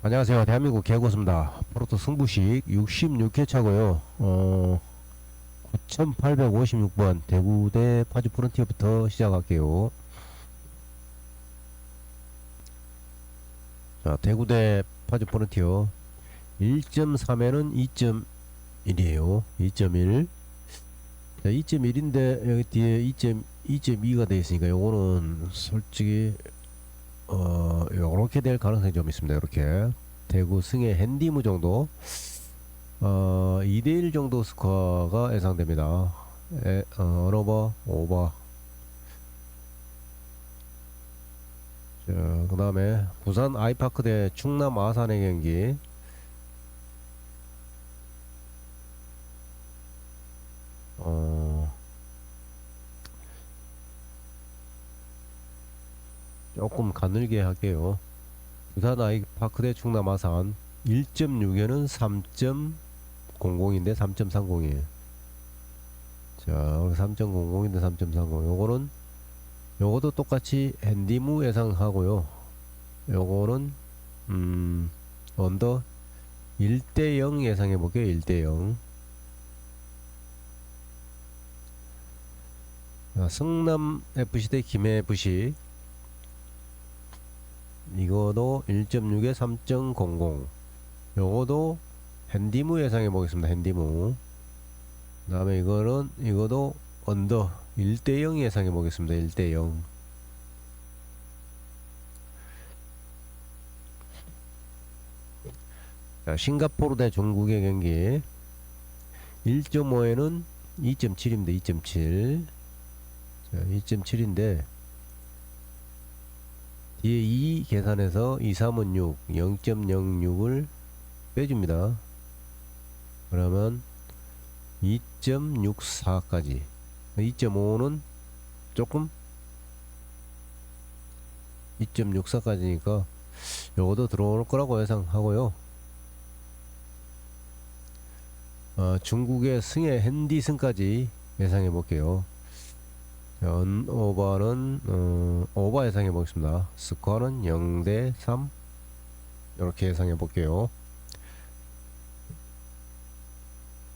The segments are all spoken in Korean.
안녕하세요. 대한민국 개고수입니다. 프로토 승부식 66회 차고요. 9856번 대구 대 파주 프론티어부터 시작할게요. 자, 대구 대 파주 프론티어 1.3에는 2.1이에요. 2.1. 자, 2.1인데 여기 뒤에 2.2가 되어 있으니까 요거는 솔직히 요렇게 될 가능성이 좀 있습니다. 이렇게 대구 승의 핸디무 정도 2대1 정도 스코어가 예상됩니다. 언오버, 오버. 그 다음에 부산 아이파크 대 충남 아산의 경기. 어, 조금 가늘게 할게요. 부산 아이파크 대 충남 아산 1.6에는 3.00인데 3.30이에요. 자, 3.00인데 3.30. 요것도 똑같이 핸디무 예상하고요. 요거는 언더 1대0 예상해 볼게요. 1대0. 성남 FC 대 김해 FC. 이거도 1.6에 3.00. 요거도 핸디무 예상해 보겠습니다. 핸디무. 그 다음에 이거도 언더 1대0 예상해 보겠습니다. 1대0. 자, 싱가포르 대 중국의 경기 1.5에는 2.7입니다. 2.7. 자, 2.7인데 뒤에 2 계산해서 2, 3은 6, 0.06을 빼줍니다. 그러면 2.64까지. 2.5는 조금 2.64까지니까 요것도 들어올 거라고 예상하고요. 중국의 승의 핸디승까지 예상해 볼게요. 오버는 오버 예상해 보겠습니다. 스코어는 0대 3 이렇게 예상해 볼게요.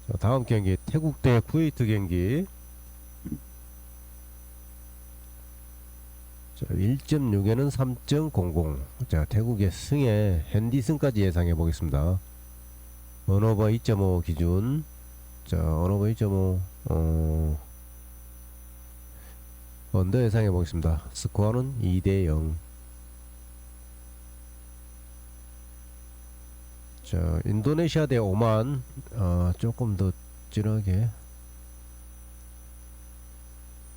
자, 다음 경기 태국 대 쿠웨이트 경기. 자, 1.6에는 3.00. 자, 태국의 승에 핸디승까지 예상해 보겠습니다. 언오버 2.5 기준. 자, 언오버 2.5 언더 예상해 보겠습니다. 스코어는 2대0. 자, 인도네시아 대 오만. 조금 더 진하게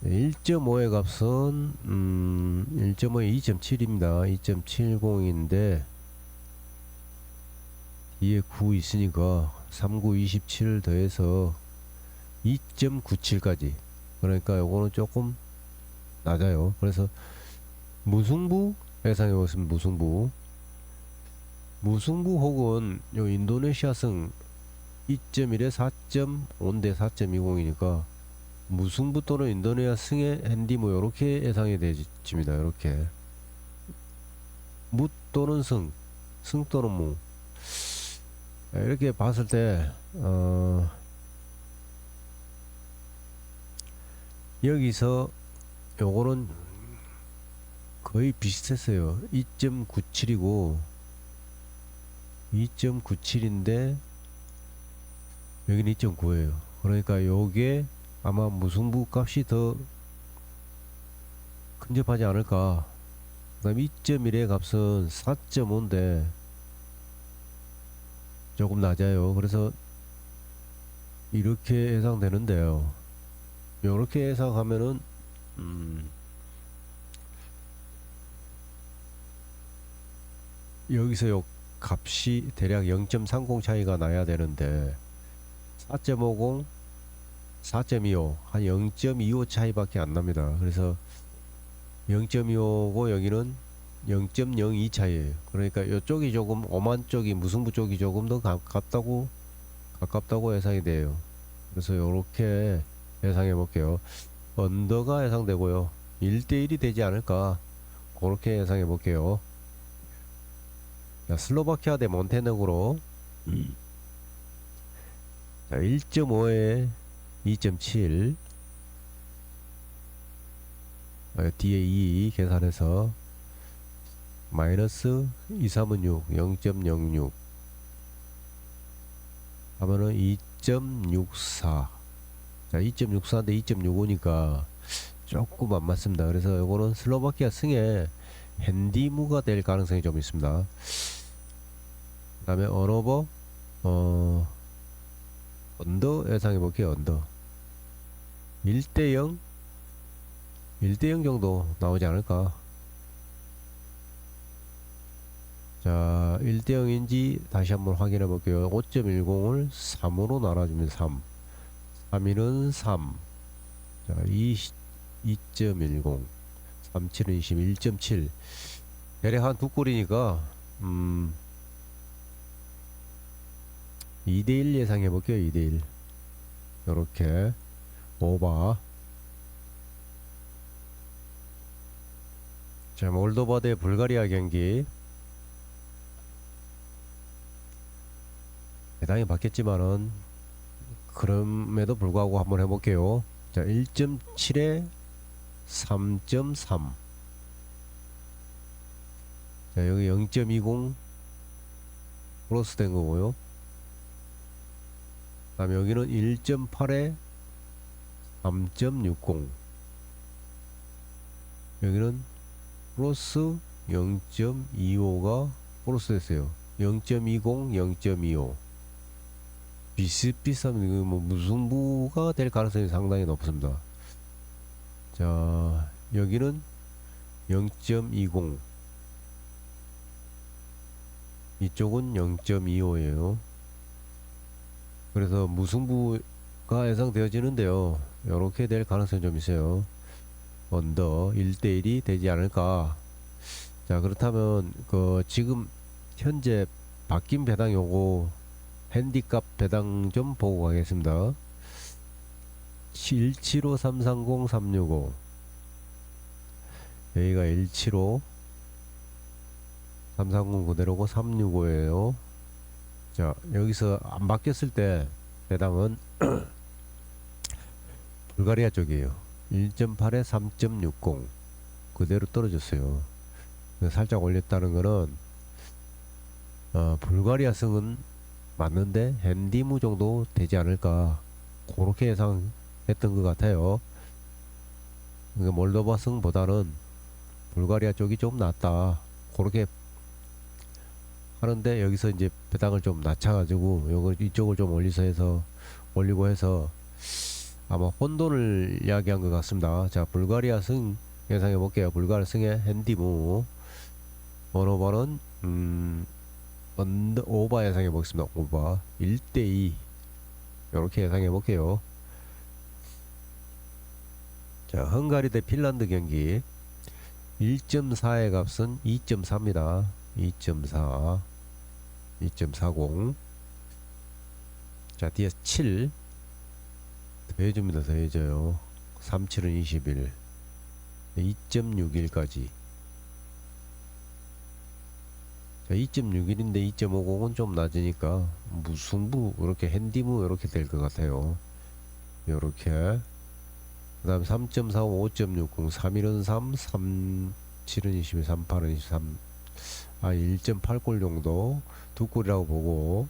1.5의 값은 1.5에 2.7입니다. 2.70인데 뒤에 9 있으니까 39, 27을 더해서 2.97까지. 그러니까 요거는 조금 낮아요. 그래서 무승부 예상해 보겠습니다. 무승부 혹은 요 인도네시아 승 2.1에 4.5인데 4.20이니까 무승부 또는 인도네시아 승의 핸디무 요렇게 예상이 되집니다. 요렇게 무 또는 승 또는 무. 이렇게 봤을 때 여기서 요거는 거의 비슷했어요. 2.97이고 2.97인데 여기는 2.9예요. 그러니까 요게 아마 무승부 값이 더 근접하지 않을까. 그 다음 2.1의 값은 4.5인데 조금 낮아요. 그래서 이렇게 예상되는데요. 이렇게 예상하면은 여기서 요 값이 대략 0.30 차이가 나야 되는데 4.50, 4.25, 한 0.25 차이밖에 안 납니다. 그래서 0.25고 여기는 0.02 차이에요. 그러니까 이쪽이 조금 오만 쪽이 무승부 쪽이 조금 더 가깝다고 예상이 돼요. 그래서 이렇게 예상해 볼게요. 언더가 예상되고요. 1대1이 되지 않을까 그렇게 예상해 볼게요. 자, 슬로바키아 대 몬테네그로. 자, 1.5에 2.7. 뒤에 2 계산해서 마이너스 2, 3은 6, 0.06 하면은 2.64. 자, 2.64인데 2.65니까 조금 안 맞습니다. 그래서 이거는 슬로바키아 승에 핸디무가 될 가능성이 좀 있습니다. 그 다음에 언어버 언더 예상해 볼게요. 언더 1대0 1대0 정도 나오지 않을까. 자, 1대0인지 다시 한번 확인해 볼게요. 5.10을 3으로 나눠주면 3, 3일은 3. 자, 2.10, 37은 20, 1.7. 대략 한 두 골이니까 2대1 예상해 볼게요. 2대1 요렇게 오바. 자, 몰도바 대 불가리아 경기 배당이 받겠지만은 그럼에도 불구하고 한번 해볼게요. 자, 1.7에 3.3. 자, 여기 0.20 플러스 된 거고요. 그 다음에 여기는 1.8에 3.60. 여기는 플러스 0.25가 플러스 됐어요. 0.20, 0.25. 비슷비슷하면 이거 뭐 무승부가 될 가능성이 상당히 높습니다. 자, 여기는 0.20. 이쪽은 0.25예요. 그래서 무승부가 예상되어지는데요. 이렇게 될 가능성이 좀 있어요. 언더 1대1이 되지 않을까. 자, 그렇다면 그 지금 현재 바뀐 배당 요거 핸디값 배당 좀 보고 가겠습니다. 175 330 365. 여기가 175 330 그대로고 365예요. 자, 여기서 안 바뀌었을 때 배당은 불가리아 쪽이에요. 1.8에 3.60 그대로 떨어졌어요. 살짝 올렸다는 거는 불가리아 승은 맞는데 핸디무 정도 되지 않을까, 그렇게 예상했던 것 같아요. 그러니까 몰도바 승보다는 불가리아 쪽이 좀 낫다, 그렇게 하는데, 여기서 이제 배당을 좀 낮춰가지고 요거 이쪽을 좀 올리고 해서 아마 혼돈을 이야기한 것 같습니다. 자, 불가리아 승 예상해 볼게요. 불가리아 승의 핸디무. 번호번은 오바 예상해 보겠습니다. 오바 1대2 이렇게 예상해 볼게요. 자, 헝가리 대 핀란드 경기 1.4의 값은 2.4입니다. 2.4 2.40. 자, 뒤에 7 더해줍니다. 더해져요. 37은 21, 2.61까지. 자, 2.61인데 2.50은 좀 낮으니까 무승부, 이렇게 핸디무 이렇게 될 것 같아요. 요렇게. 그 다음 3.45, 5.60, 3일은 3, 37은 21, 38은 23. 1.8골 정도, 두 골이라고 보고.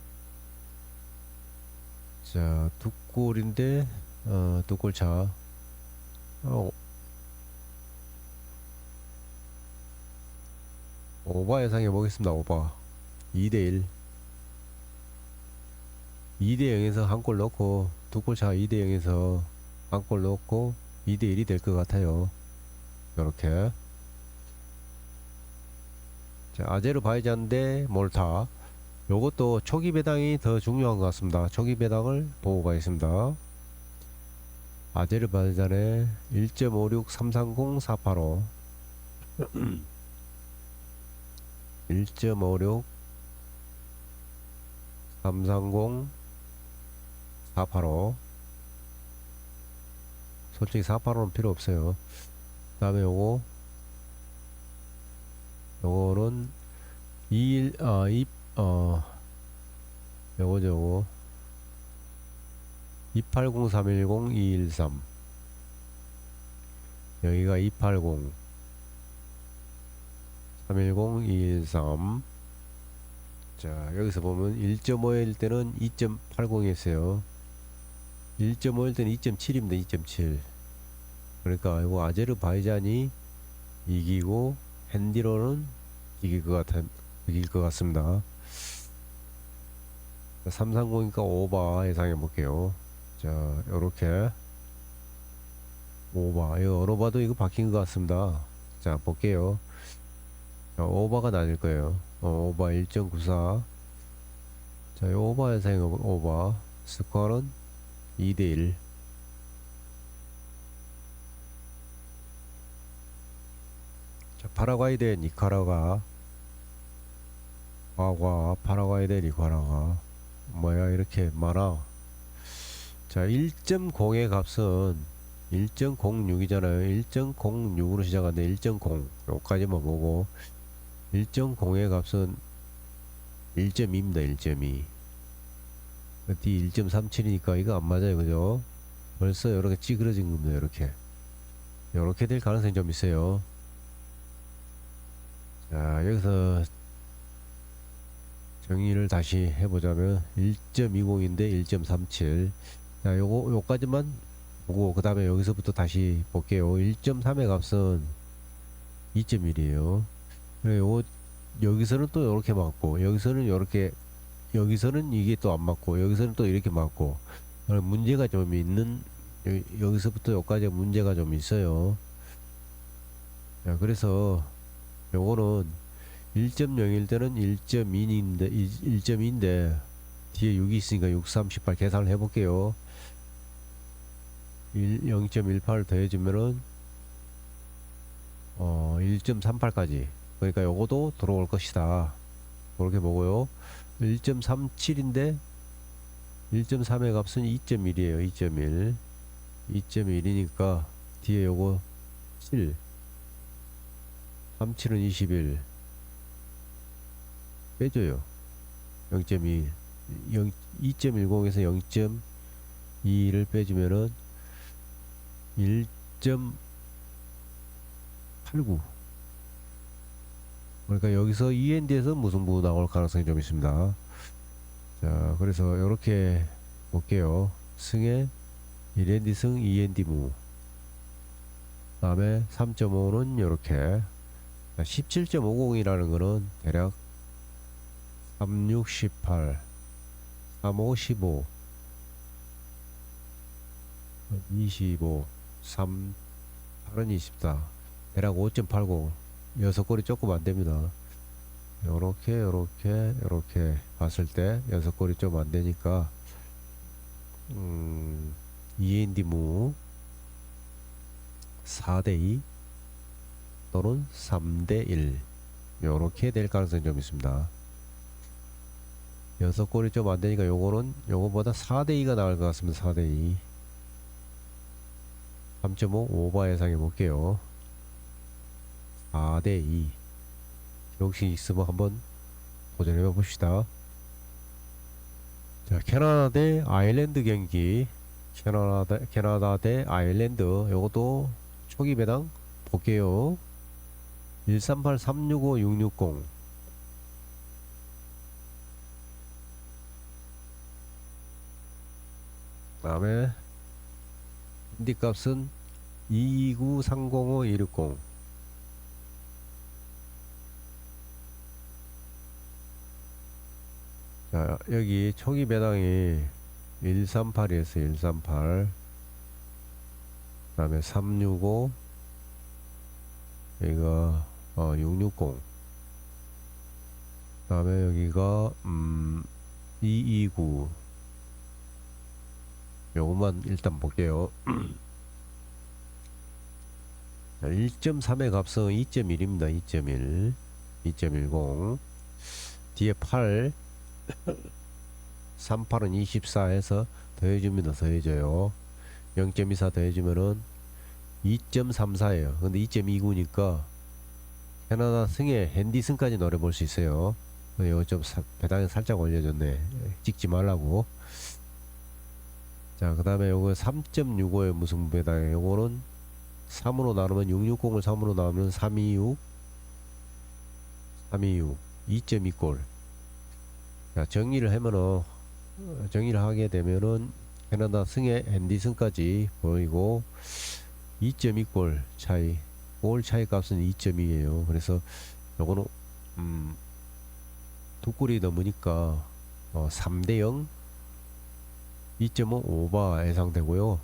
자, 두 골인데 두 골 차. 오바 예상해 보겠습니다. 오바 2대1. 2대0에서 한 골 넣고, 두 골 차 2대0에서 한 골 넣고 2대1이 될 것 같아요. 요렇게. 자, 아제르바이잔 대 몰타. 요것도 초기 배당이 더 중요한 것 같습니다. 초기 배당을 보고 가겠습니다. 아제르바이잔의 1.56 330 485. 1.56 330 485. 솔직히 485는 필요 없어요. 그 다음에 요거는 21, 요거 280310-213 여기가 280 310-213. 자, 여기서 보면 1.5일 때는 2.80이었어요. 1.5일 때는 2.7입니다. 2.7. 그러니까 이거 아제르바이잔이 이기고 핸디로는 이길 것 같습니다. 330이니까 오바 예상해 볼게요. 자, 요렇게 오바. 이거 어느 봐도 이거 바뀐 것 같습니다. 자, 볼게요. 자, 오바가 낮을 거예요. 오바 1.94. 자, 요 오바 예상해 오바. 스코어는 2대1. 자, 파라과이 대 니카라과. 파라과이 대 니카라과. 뭐야, 이렇게 많아. 자, 1.0의 값은 1.06이잖아요. 1.06으로 시작하는데 1.0 요까지만 보고 1.0의 값은 1.2입니다. 1.2. D 1.37이니까 이거 안 맞아요. 그죠? 벌써 이렇게 찌그러진 겁니다. 이렇게 될 가능성이 좀 있어요. 자, 여기서 정의를 다시 해보자면 1.20인데 1.37. 자, 요까지만 보고 그 다음에 여기서부터 다시 볼게요. 1.3의 값은 2.1이에요. 그리고 여기서는 또 이렇게 맞고 여기서는 이렇게, 여기서는 이게 또 안 맞고 여기서는 또 이렇게 맞고 문제가 좀 있는, 여기서부터 여기까지 문제가 좀 있어요. 자, 그래서 요거는 1.0일 때는 1.2인데 뒤에 6이 있으니까 6, 3, 18 계산을 해볼게요. 0.18 더해주면은 1.38까지. 그러니까 요거도 들어올 것이다. 그렇게 보고요. 1.37인데 1.3의 값은 2.1이에요. 2.1. 2.1이니까 뒤에 요거 7. 37은 21. 빼줘요. 0.2. 2.10에서 0.2를 빼주면은 1.89. 그러니까 여기서 END에서 무승부 나올 가능성이 좀 있습니다. 자, 그래서 이렇게 볼게요. 승에 1ND 승, 2ND 무. 다음에 3.5는 이렇게 17.50이라는 거는 대략 36, 18, 35, 15, 25, 3, 8은 24, 대략 5.80. 6골이 조금 안됩니다. 요렇게 봤을 때 6골이 좀 안되니까 2ND 무 4대2 또는 3대1 요렇게 될 가능성이 좀 있습니다. 6골이 좀 안되니까 요거는 요거보다 4대2가 나을 것 같습니다. 4대2. 3.5 오버 예상해 볼게요. 4대2 혹시 있으면 한번 도전해 봅시다. 자, 캐나다 대 아일랜드 경기. 캐나다 대 아일랜드. 요것도 초기 배당 볼게요. 138 365 660. 다음에 인디 값은 229 305 260. 자, 여기 초기 배당이 138이었어요. 138. 그 다음에 365. 여기가 660. 그 다음에 여기가 229. 요것만 일단 볼게요. 1.3의 값은 2.1입니다. 2.1. 2.10. 뒤에 8. 38은 24에서 더해줍니다. 더해줘요. 0.24 더해주면은 2.34에요. 근데 2.29니까 캐나다 승의 핸디슨까지 노려볼 수 있어요. 이거 좀 배당이 살짝 올려줬네. 찍지 말라고. 자, 그 다음에 요거 3.65의 무승부 배당. 요거는 3으로 나누면 660을 3으로 나누면 326 2.2골. 자, 정리를 하게 되면은 캐나다 승의 핸디슨까지 보이고 2.2골 차이, 골 차이 값은 2.2예요. 그래서 요거는 두 골이 넘으니까 3대0 2.5 오버 예상되고요.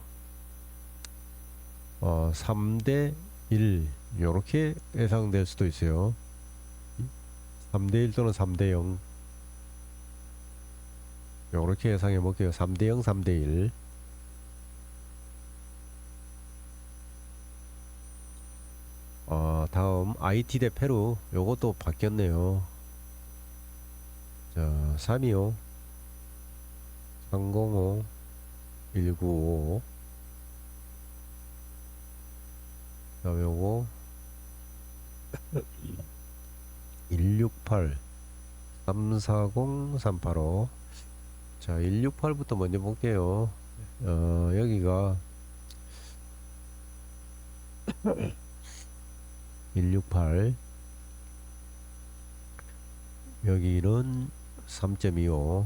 3대1 요렇게 예상될 수도 있어요. 3대1 또는 3대0 요렇게 예상해 볼게요. 3대0 3대1. 다음 IT 대 페루. 요것도 바뀌었네요. 자, 325 305 195. 그다음에 요거 168 340 385. 자, 168부터 먼저 볼게요. 여기가 168, 여기는 3.25.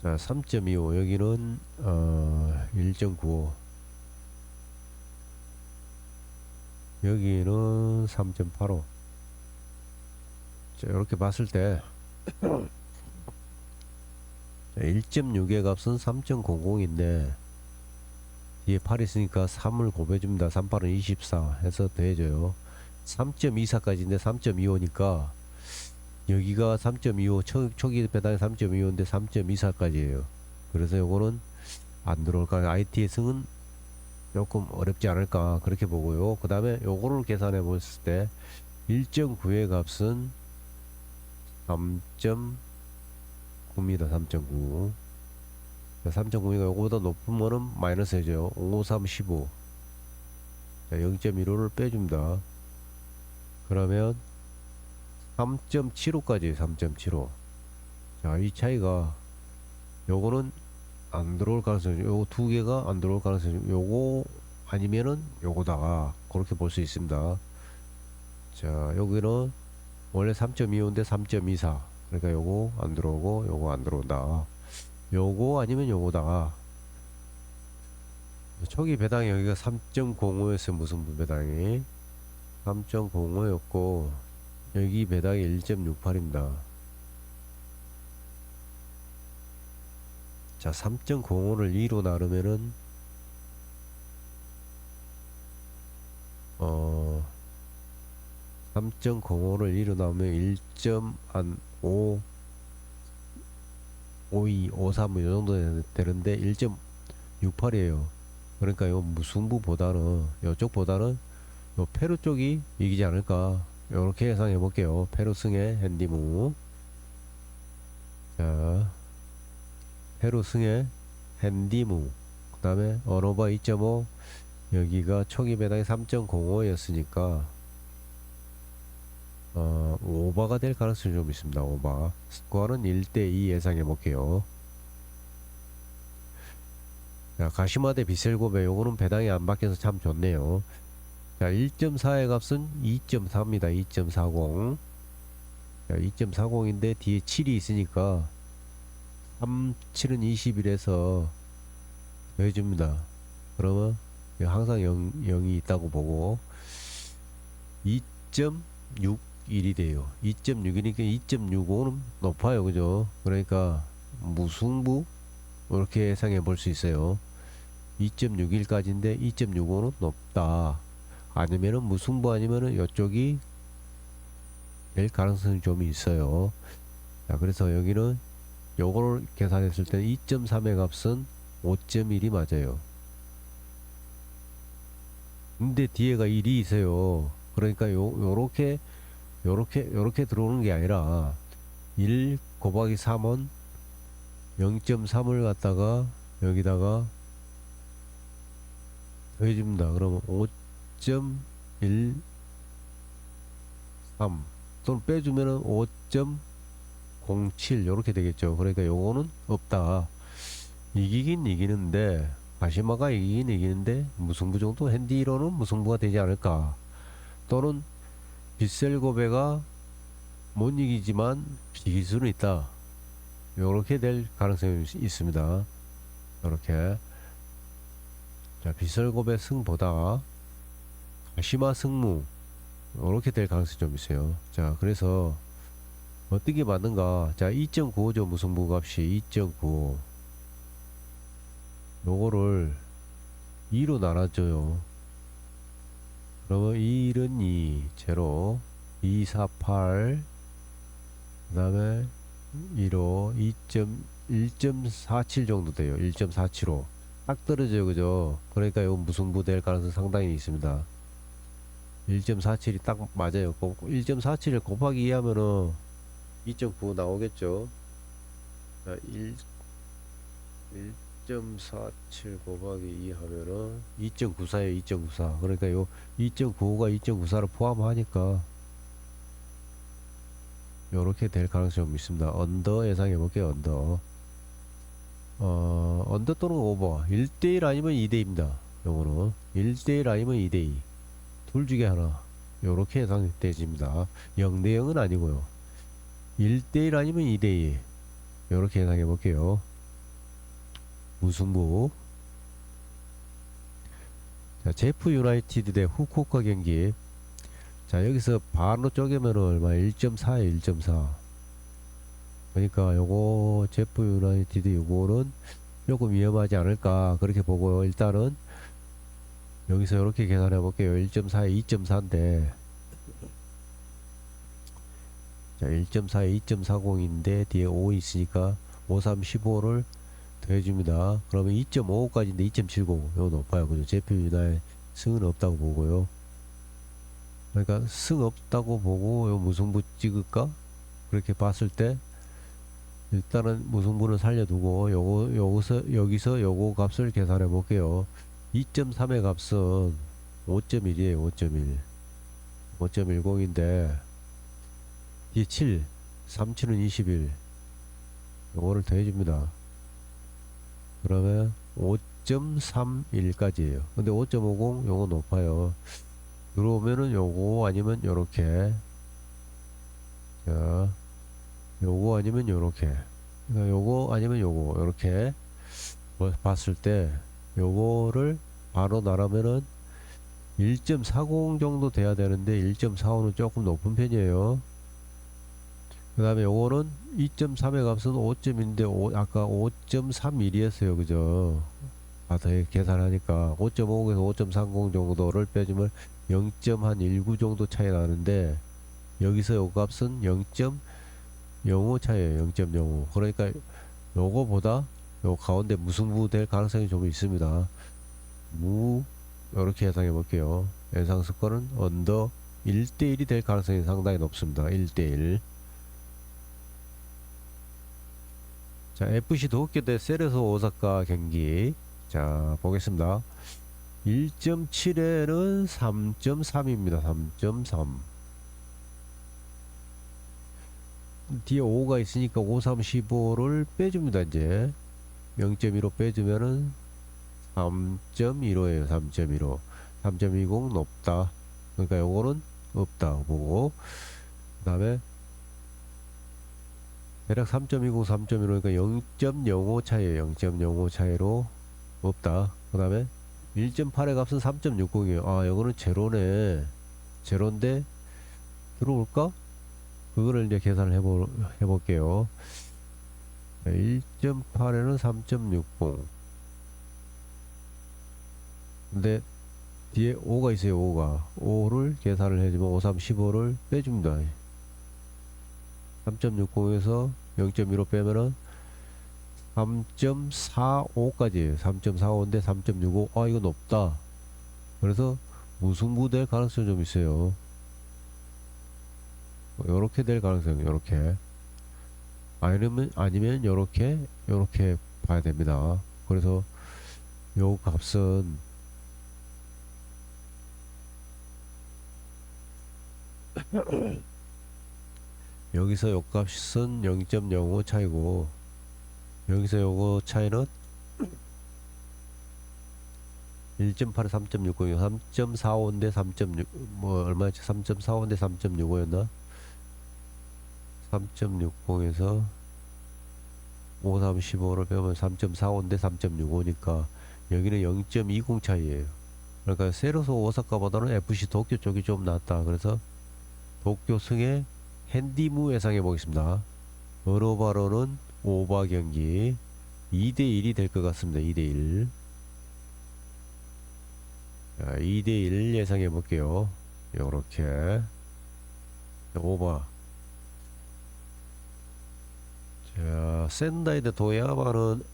자, 3.25 여기는 1.95, 여기는 3.85. 자, 이렇게 봤을 때 1.6의 값은 3.00인데 뒤에 8 있으니까 3을 곱해줍니다. 3, 8은 24 해서 더해줘요. 3.24까지인데 3.25니까 여기가 3.25 초기 배당이 3.25인데 3.24까지예요. 그래서 요거는 안 들어올까. IT의 승은 조금 어렵지 않을까 그렇게 보고요. 그 다음에 요거를 계산해 봤을 때 1.9의 값은 3.9입니다. 3.9. 3.9이가 요거보다 높으면은 마이너스 해줘요. 53 15. 자, 0.15를 빼줍니다. 그러면 3.75까지 3.75. 자, 이 차이가 요거는 안 들어올 가능성이, 요거 두 개가 안 들어올 가능성이, 요거 아니면은 요거다가 그렇게 볼 수 있습니다. 자, 여기는 원래 3.25인데 3.24. 그러니까 요거 안 들어오고 요거 안 들어온다. 요거 아니면 요거다. 초기 배당이 여기가 3.05였어요. 무승부 배당이 3.05였고 여기 배당이 1.68입니다. 자, 3.05를 2로 나누면은 3.05를 2로 나누면 1.5 52, 53, 이 정도 되는데 1.68이에요. 그러니까 요 무승부보다는 요쪽보다는 요 페루 쪽이 이기지 않을까. 요렇게 예상해 볼게요. 페루 승의 핸디무. 자, 페루 승의 핸디무. 그 다음에 언오버 2.5. 여기가 초기 배당이 3.05였으니까 오버가 될 가능성이 좀 있습니다. 오버. 스코어는 1대2 예상해 볼게요. 자, 가시마 대 비셀고베. 요거는 배당이 안 바뀌어서 참 좋네요. 자, 1.4의 값은 2.4입니다. 2.40. 자, 2.40인데 뒤에 7이 있으니까 3, 7은 21에서 더해줍니다. 그러면 항상 0이 있다고 보고 2.61이 돼요. 2.6이니까 2.65는 높아요. 그죠? 그러니까 무승부 이렇게 예상해 볼 수 있어요. 2.61까지인데 2.65는 높다. 아니면은 무승부 아니면은 이쪽이 될 가능성이 좀 있어요. 자, 그래서 여기는 요거를 계산했을 때 2.3의 값은 5.1이 맞아요. 근데 뒤에가 1이 있어요. 그러니까 요렇게 들어오는 게 아니라 1 곱하기 3은 0.3을 갖다가 여기다가 더해줍니다. 그러면 5.1 또는 빼주면은 5.07 요렇게 되겠죠. 그러니까 요거는 없다. 이기긴 이기는데 가시마가 이기긴 이기는데 무승부 정도 핸디로는 무승부가 되지 않을까. 또는 빗셀고베가 못 이기지만 이길 수는 있다. 요렇게 될 가능성이 있습니다. 요렇게. 자, 빗셀고베 승보다 가시마 승무 요렇게 될 가능성이 좀 있어요. 자, 그래서 어떻게 맞는가. 자, 2.95죠. 무승부 값이 2.95. 요거를 2로 나눠줘요. 그러면 1은 2 제로 2, 4, 8 그 다음에 2로 1.47 정도 돼요. 1.475 딱 떨어져요. 그죠? 그러니까 이거 무승부 될 가능성 상당히 있습니다. 1.47이 딱 맞아요. 1.47을 곱하기 2 하면은 2.9 나오겠죠. 자, 1.47 곱하기 2 하면은 2.94에요. 2.94. 그러니까 요 2.95가 2.94를 포함하니까 요렇게 될 가능성이 있습니다. 언더 예상해 볼게요. 언더. 언더 또는 오버. 1대1 아니면 2대2입니다. 요거는 1대1 아니면 2대2. 둘 중에 하나. 요렇게 예상되집니다. 0대0은 아니고요. 1대1 아니면 2대2. 요렇게 예상해 볼게요. 무승부. 자, 제프 유나이티드 대 후쿠오카 경기. 자, 여기서 반으로 쪼개면 얼마? 1.4에 1.4. 그러니까 요거 제프 유나이티드 요거는 조금 위험하지 않을까 그렇게 보고요. 일단은 여기서 이렇게 계산해 볼게요. 1.4에 2.4인데 자, 1.4에 2.40인데 뒤에 5 있으니까 5, 3, 15를 더해줍니다. 그러면 2.55까지인데 2.79. 이거 높아요. 그죠? 제프 유나의 승은 없다고 보고요. 그러니까 승 없다고 보고 요 무승부 찍을까? 그렇게 봤을 때 일단은 무승부는 살려두고 여기서 요거 값을 계산해 볼게요. 2.3의 값은 5.1이에요. 5.1 5.10인데 뒤에 7 3, 7은 21 요거를 더해줍니다. 그러면 5.31까지예요. 근데 5.50 요거 높아요. 들어오면은 요거 아니면 요렇게. 자, 요거 아니면 요렇게. 그러니까 요거 아니면 요거 요렇게 봤을 때 요거를 바로 나라면은 1.40 정도 돼야 되는데 1.45는 조금 높은 편이에요. 그 다음에 요거는 2.3의 값은 5점인데 아까 5.31이었어요. 그죠? 더 계산하니까 5.50에서 5.30 정도를 빼주면 0.19 정도 차이 나는데 여기서 요 값은 0.05 차이에요. 0.05. 그러니까 요거보다 요 가운데 무승부 될 가능성이 좀 있습니다. 요렇게 예상해 볼게요. 예상 스코어는 언더 1대1이 될 가능성이 상당히 높습니다. 1대1. 자, FC 도쿄 대 세레소 오사카 경기. 자, 보겠습니다. 1.7에는 3.3입니다. 3.3. 뒤에 5가 있으니까 5, 3, 15를 빼줍니다. 이제 0.15 빼주면은 3.15에요. 3.15. 3.20 높다. 그러니까 요거는 없다 보고, 그 다음에 대략 3.20, 3.15니까 0.05 차이에요. 0.05 차이로 없다. 그 다음에 1.8의 값은 3.60이에요. 아, 요거는 제로네. 제로인데 들어올까? 그거를 이제 계산을 해볼게요. 1.8에는 3.60. 근데 뒤에 5가 있어요. 5가 5를 계산을 해주면 5, 3, 15를 빼줍니다. 3.60에서 0.15 빼면은 3.45까지예요. 3.45인데 3.65. 아, 이거 높다. 그래서 무승부 될 가능성이 좀 있어요. 요렇게 될 가능성. 요렇게. 아니면 요렇게 봐야 됩니다. 그래서 요 값은 여기서 요 값은 0.05 차이고 여기서 요거 차이는 1.8에 3.60, 3.45인데 3.6, 뭐 얼마였지? 3.45인데 3.65였나? 3.60에서 5, 3, 15를 빼면 3.45인데 3.65니까 여기는 0.20 차이에요. 그러니까 세로서 오사카보다는 FC 도쿄 쪽이 좀 낫다. 그래서 도쿄 승의 핸디무 예상해 보겠습니다. 어로바로는 오바 경기 2대1이 될 것 같습니다. 2대1. 자, 2대1 예상해 볼게요. 요렇게 오바. 자, 센다이 대 도야마는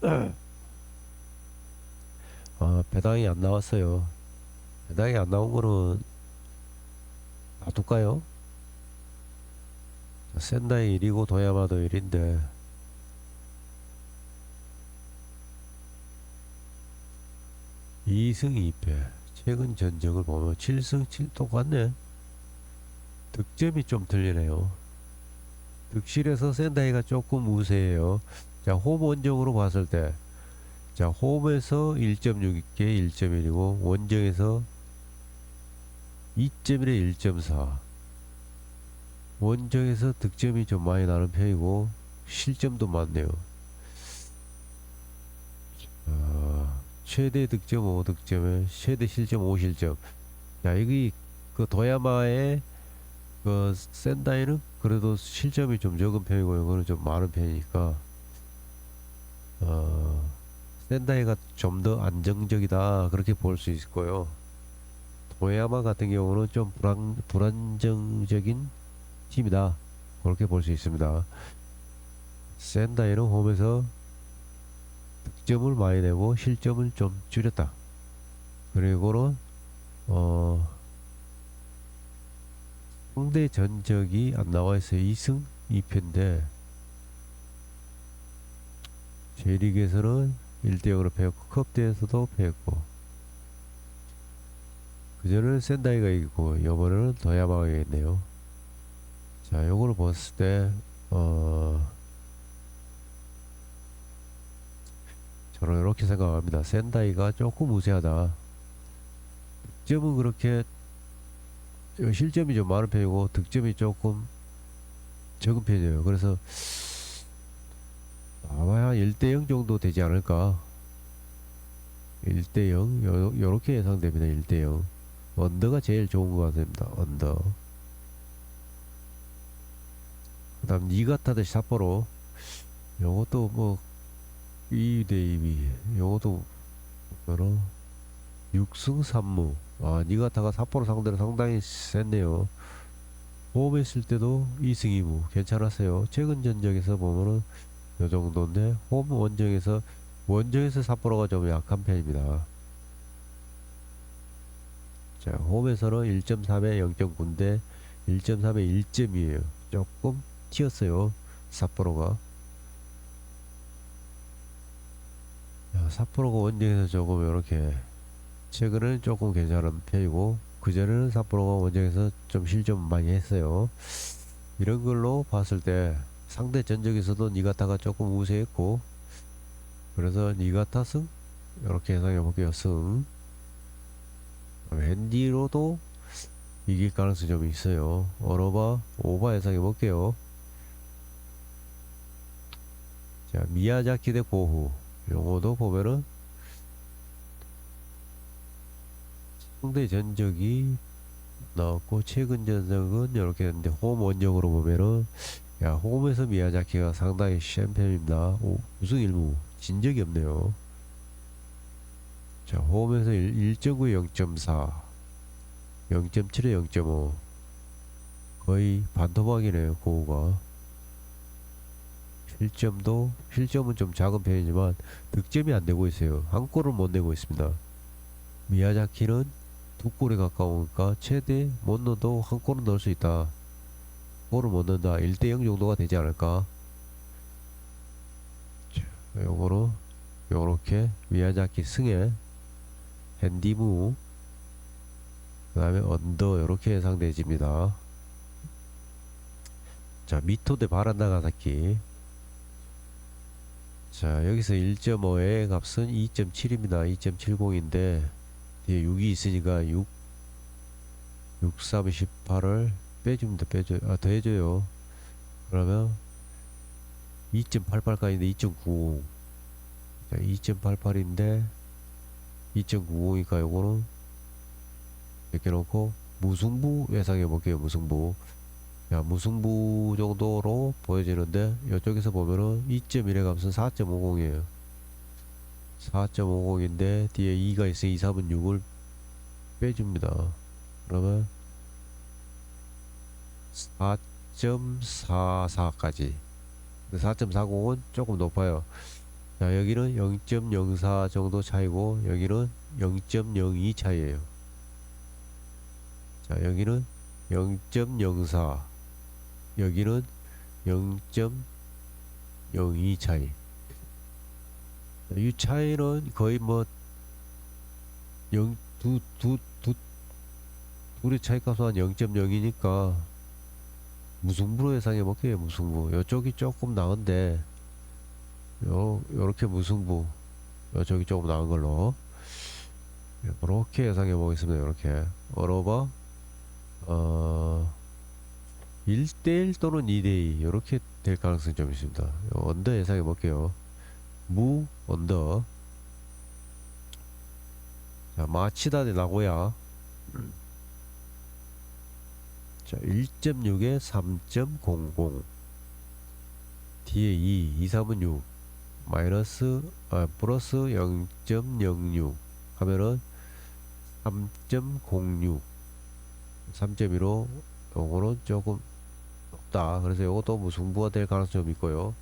배당이 안 나왔어요. 배당이 안 나온 거는 놔둘까요? 자, 센다이 1이고 도야마도 1인데 2승 2패. 최근 전적을 보면 7승 7 똑같네. 득점이 좀 틀리네요. 득실에서 센다이가 조금 우세해요. 자, 홈 원정으로 봤을 때, 자, 홈에서 1.6개 1.1이고 원정에서 2.1에 1.4. 원정에서 득점이 좀 많이 나는 편이고 실점도 많네요. 최대 득점 5득점에 최대 실점 5실점. 자, 여기 그 도야마의 그 센다이는 그래도 실점이 좀 적은 편이고 이거는 좀 많은 편이니까 센다이가 좀 더 안정적이다 그렇게 볼 수 있을 거예요. 도야마 같은 경우는 좀 불안정적인 팀이다 그렇게 볼 수 있습니다. 센다이는 홈에서 득점을 많이 내고 실점을 좀 줄였다. 그리고는 상대 전적이 안 나와 있어요. 2승 2패인데 J리그에서는 1대0으로 패했고 컵대에서도 패했고 그전에는 센다이가 이기고 이번에는 도야마가 이겼네요. 자, 요거를 봤을 때 저는 이렇게 생각합니다. 센다이가 조금 우세하다. 득점은 그렇게 실점이 좀 많은 편이고 득점이 조금 적은 편이에요. 그래서 아마 1대0 정도 되지 않을까. 1대0 요렇게 예상됩니다. 1대0 언더가 제일 좋은 것 같습니다. 언더. 그 다음 니가타 대 삿포로 요것도 뭐 2대2 요것도 뭐로 6승 3무. 니가타가 삿포로 상대로 상당히 셌네요. 홈에 있을 때도 2승 2무 괜찮았어요. 최근 전적에서 보면은 요 정도인데 홈 원정에서 삿포로가 좀 약한 편입니다. 자, 홈에서는 1.3에 0.9인데 1.3에 1점이에요. 조금 튀었어요. 삿포로가. 자, 삿포로가 원정에서 조금 이렇게 최근에는 조금 괜찮은 편이고 그전에는 삿포로가 원정에서 좀 실점 많이 했어요. 이런 걸로 봤을 때 상대 전적에서도 니가타가 조금 우세했고 그래서 니가타 승 이렇게 예상해 볼게요. 승. 핸디로도 이길 가능성이 좀 있어요. 오바 예상해 볼게요. 자, 미야자키 대 고후 요거도 보면은 상대 전적이 나왔고 최근 전적은 이렇게 했는데 홈 원정으로 보면은 야, 홈에서 미야자키가 상당히 센 편입니다. 우승 1무 진 적이 없네요. 자, 홈에서 1.9에 0.4 0.7에 0.5 거의 반토막이네요. 고우가 실점은 좀 작은 편이지만 득점이 안 되고 있어요. 한 골을 못 내고 있습니다. 미야자키는 두 골에 가까우니까 최대 못 넣어도 한 골은 넣을 수 있다. 골을 못 넣는다. 1대0 정도가 되지 않을까. 요거로 요렇게 미야자키 승에 핸디무 그 다음에 언더 요렇게 예상되집니다. 자, 미토 대 바란나가사키. 자, 여기서 1.5의 값은 2.7입니다. 2.70인데 뒤에 6이 있으니까 6, 3, 18을 빼줍니다. 빼줘요. 아, 더해줘요. 그러면 2.88까지인데 2.90. 자, 2.88인데 2.90이니까 요거는 이렇게 놓고 무승부 예상해 볼게요. 무승부. 자, 무승부 정도로 보여지는데 이쪽에서 보면은 2.1의 값은 4.50이에요. 4.50인데 뒤에 2가 있으니 2, 3은 6을 빼줍니다. 그러면 4.44까지. 4.40은 조금 높아요. 자, 여기는 0.04 정도 차이고 여기는 0.02 차이에요. 자, 여기는 0.04, 여기는 0.02 차이. 이 차이는 거의 뭐 0, 둘의 차이값은 한 0.0이니까 무승부로 예상해 볼게요. 무승부. 이쪽이 조금 나은데 요렇게 무승부. 이쪽이 조금 나은 걸로 이렇게 예상해 보겠습니다. 이렇게 어로바 1대1 또는 2대2 이렇게 될 가능성이 좀 있습니다. 언더 예상해 볼게요. 무 언더. 자, 마치다 대 나고야. 자, 1.6에 3.00 뒤에 2, 3은 6 마이너스 플러스 0.06 하면은 3.06 3.15. 요거는 조금 높다. 그래서 요것도 무승부가 될 가능성이 좀 있고요.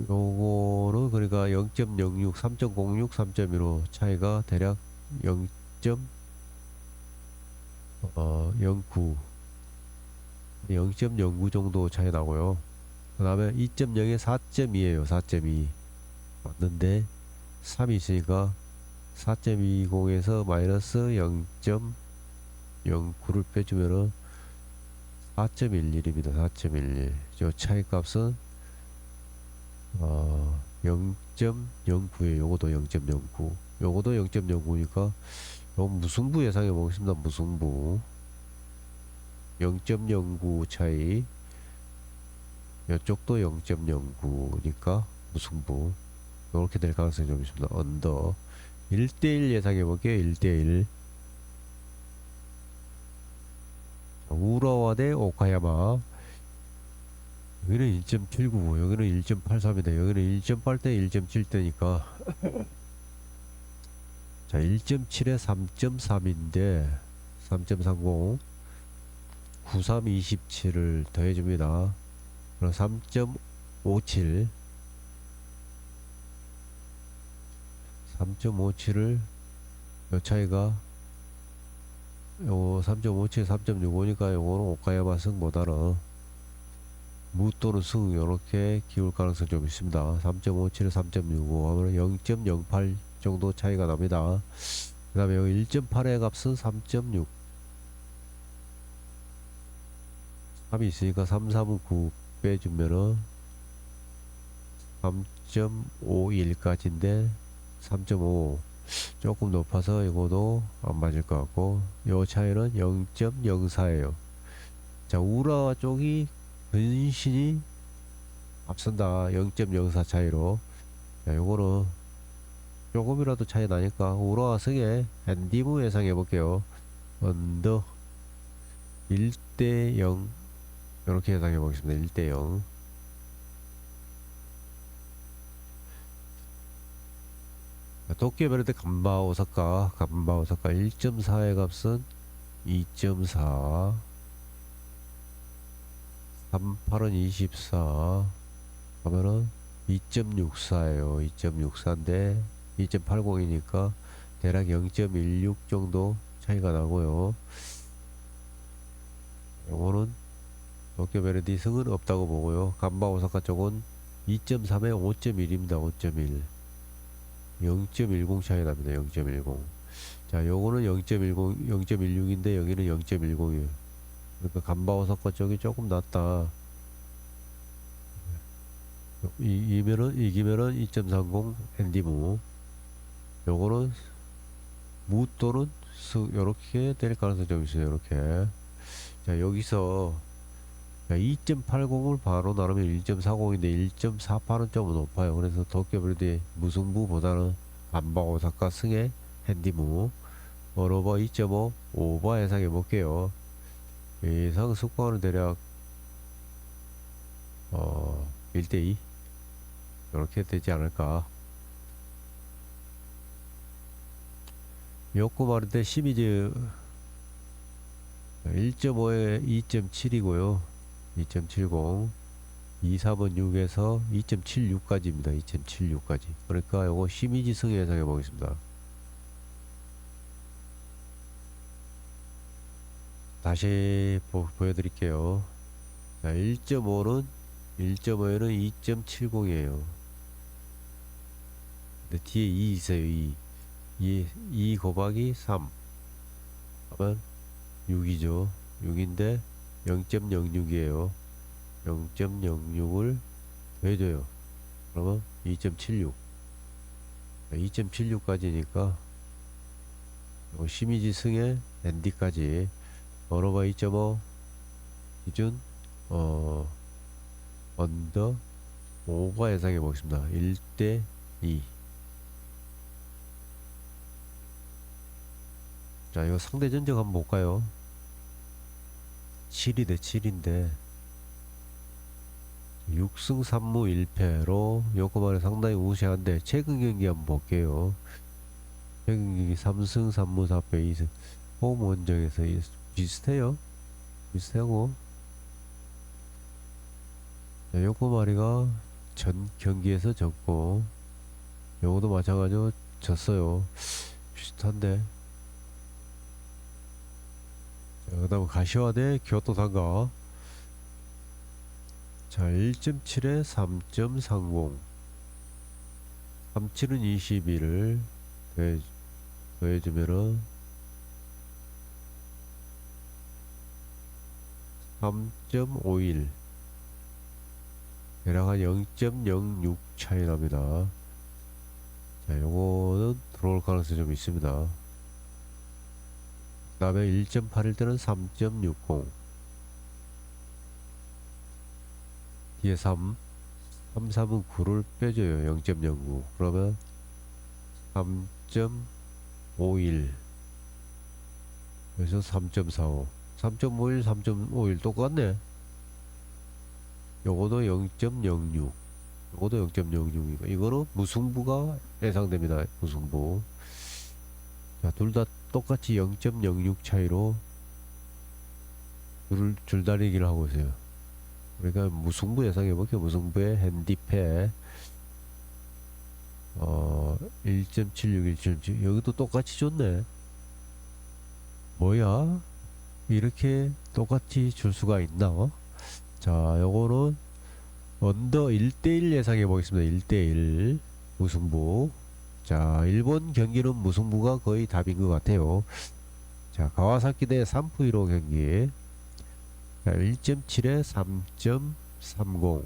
요거는 그러니까 0.06, 3.06, 3.15 차이가 대략 0.09 정도 차이 나고요. 그 다음에 2.0에 4.2에요. 4.2 맞는데 3이 있으니까 4.20에서 마이너스 0.09를 빼주면은 4.11입니다. 4.11. 저 차이 값은 0.09에요. 요것도 0.09. 요것도 0.09니까 요 무승부 예상해 보겠습니다. 무승부 0.09 차이. 이쪽도 0.09니까 무승부. 이렇게 될 가능성이 좀 있습니다. 언더 1대1 예상해 볼게요. 1대1 우라와 대 오카야마. 여기는 1.79, 여기는 1.83이다. 여기는 1.8대 1.7대니까 자, 1.7에 3.3인데 3.30 93, 27을 더해줍니다. 그럼 3.57 3.57을 요 차이가 요 3.57, 3.65니까 요거는 오카야마 승보다는 무 또는 승 요렇게 기울 가능성이 좀 있습니다. 3.57, 3.65 하면 0.08 정도 차이가 납니다. 그 다음에 여기 1.8의 값은 3.6 3이 있으니까 3, 3은 9 빼주면은 3.51까지인데 3.5 조금 높아서 이거도 안 맞을 것 같고 요 차이는 0.04에요. 자, 우라와 쪽이 근신이 앞선다. 0.04 차이로. 자, 요거는 조금이라도 차이 나니까 우라와 승의 엔디무 예상해 볼게요. 언더 1대0 이렇게 예상해 보겠습니다. 1대0. 도쿄베르데 간바 오사카 1.4의 값은 2.4 38은 24 하면은 2.64에요 2.64인데 2.80이니까 대략 0.16 정도 차이가 나고요. 요거는 도쿄베르디 승은 없다고 보고요. 간바 오사카 쪽은 2.3에 5.1입니다 5.1 0.10 차이 납니다. 0.10. 자, 요거는 0.10, 0.16인데 여기는 0.10이에요. 그러니까 간바오사카 쪽이 조금 낫다. 이기면은 2.30 엔디무. 요거는 무 또는 요렇게 될 가능성이 좀 있어요. 요렇게. 자, 여기서 2.80을 바로 나누면 1.40인데 1.48은 좀 높아요. 그래서 도쿄브리드 무승부보다는 간바 오사카 승의 핸디무 어로버 2.5 오버 예상해 볼게요. 예상 스코어는 대략 1대2 이렇게 되지 않을까. 욕구 말인데 시미즈 1.5에 2.7이고요. 2.70 2, 4번 6에서 2.76까지입니다. 2.76까지. 그러니까 요거 시미즈 승 예상해 보겠습니다. 다시 보여드릴게요. 자, 1.5에는 2.70이에요. 근데 뒤에 2 있어요. 2 곱하기 3 하면 6이죠. 6인데 0.06이에요. 0.06을 더해줘요. 그러면 2.76. 2.76까지니까 시미지 승의 앤디까지 어로바 2.5 기준 언더 오버 예상해 보겠습니다. 1대2. 자, 이거 상대 전적 한번 볼까요? 7이 대 7인데 6승 3무 1패로 요거만에 상당히 우세한데 최근 경기 한번 볼게요. 최근 경기 3승 3무 4패 2승 홈 원정에서 비슷해요. 비슷하고 요거 말이가 전 경기에서 졌고 요거도 마찬가지로 졌어요. 비슷한데. 그 다음 가시화 대 교토 상가. 자, 1.7에 3.30 37은 21을 더해주면은 3.51 대략 한 0.06 차이 납니다. 자, 요거는 들어올 가능성이 좀 있습니다. 그 다음에 1.8일 때는 3.60 뒤에 3 3은 9를 빼줘요. 0.09 그러면 3.51 그래서 3.45 3.51 3.51 똑같네. 요거도 0.06 요거도 0.06이고 이거는 무승부가 예상됩니다. 무승부. 자, 둘 다 똑같이 0.06 차이로 줄다리기를 하고 있어요. 그러니까 무승부 예상해볼게요. 무승부의 핸디패 1.76 1.7 여기도 똑같이 줬네. 뭐야 이렇게 똑같이 줄 수가 있나. 자, 요거는 언더 1대1 예상해 보겠습니다. 1대1 무승부. 자, 일본 경기는 무승부가 거의 답인 것 같아요. 자, 가와사키 대 산푸이로 경기. 자, 1.7에 3.30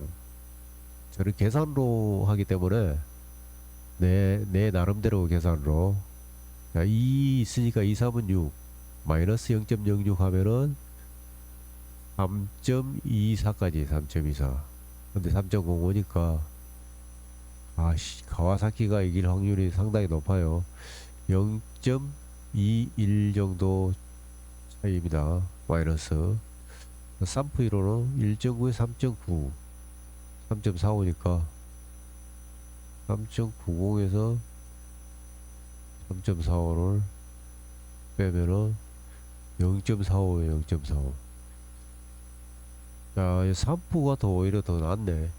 저는 계산으로 하기 때문에 내 나름대로 계산으로. 자, 2 있으니까 2, 3은 6 마이너스 0.06 하면은 3.24까지 3.24 근데 3.05니까 가와사키가 이길 확률이 상당히 높아요. 0.21 정도 차이입니다. 마이너스. 산프이로는 1.9에 3.9 3.45니까 3.90에서 3.45를 빼면은 0.45에요. 0.45. 자, 산프가 더 오히려 더 낫네.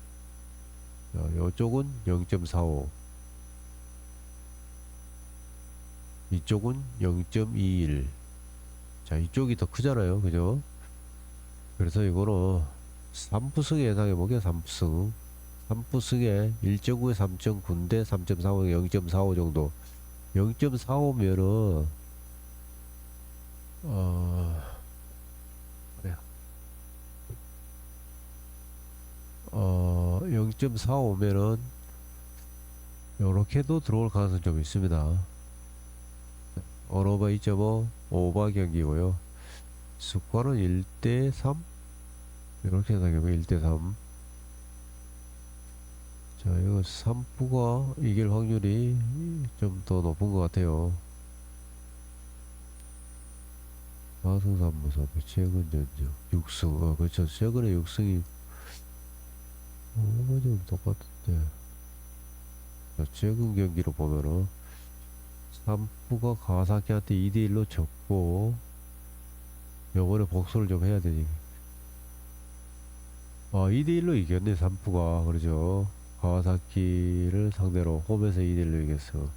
자, 요쪽은 0.45 이쪽은 0.21. 자, 이쪽이 더 크잖아요. 그죠? 그래서 이거는 3부승 예상해보게. 3부승 3부승에 1.9에 3.9인데 3.45에 0.45 정도. 0.45면은 0.4 오면은 요렇게도 들어올 가능성이 좀 있습니다. 언오버 2.5 오버 경기고요. 스코어는 1대3 이렇게 생각해보면 1대3. 자, 이거 3부가 이길 확률이 좀 더 높은 것 같아요. 4승 3무 4패 최근 전적 6승. 그렇죠. 최근에 6승이 좀 똑같은데. 자, 최근 경기로 보면은 3부가 가와사키한테 2대1로 졌고 요번에 복수를 좀 해야 되니. 2대1로 이겼네 3부가. 그러죠. 가와사키를 상대로 홈에서 2대1로 이겼어.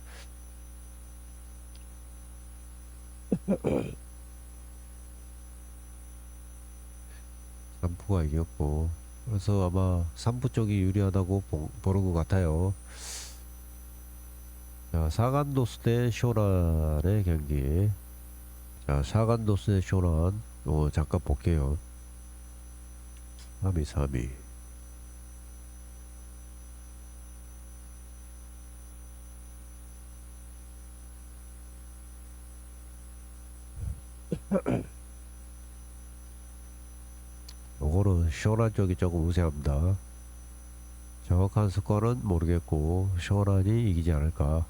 삼프가 이겼고, 그래서 아마 3부 쪽이 유리하다고 보는 것 같아요. 자, 사간도스 대 쇼란의 경기. 자, 사간도스 대 쇼란. 잠깐 볼게요. 3위, 3위. 요거는 쇼란 쪽이 조금 우세합니다. 정확한 스코어는 모르겠고, 쇼란이 이기지 않을까.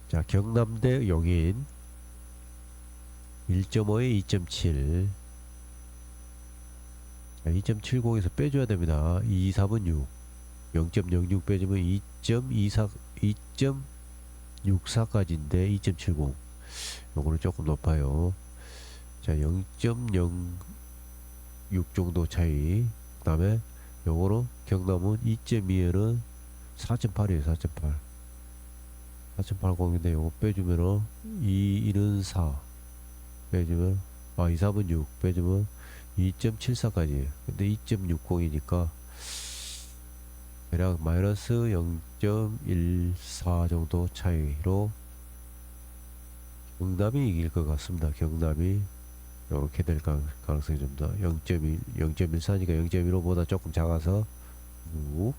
자, 경남 대 용인. 1.5에 2.7. 자, 2.70에서 빼줘야 됩니다. 2, 4분 6. 0.06 빼주면 2.24, 2.64까지인데 2.70. 요거는 조금 높아요. 자, 0.06 정도 차이. 그 다음에 요거는 경남은 2.2에는 4.8이에요. 4.8. 4.80인데 요거 빼주면은 2는 4 빼주면 2, 4분 6 빼주면 2.74까지. 근데 2.60이니까 대략 마이너스 0.14 정도 차이로 경남이 이길 것 같습니다. 경남이 이렇게 될 가능성이 좀 더. 0.1, 0.14니까 0.15보다 조금 작아서 그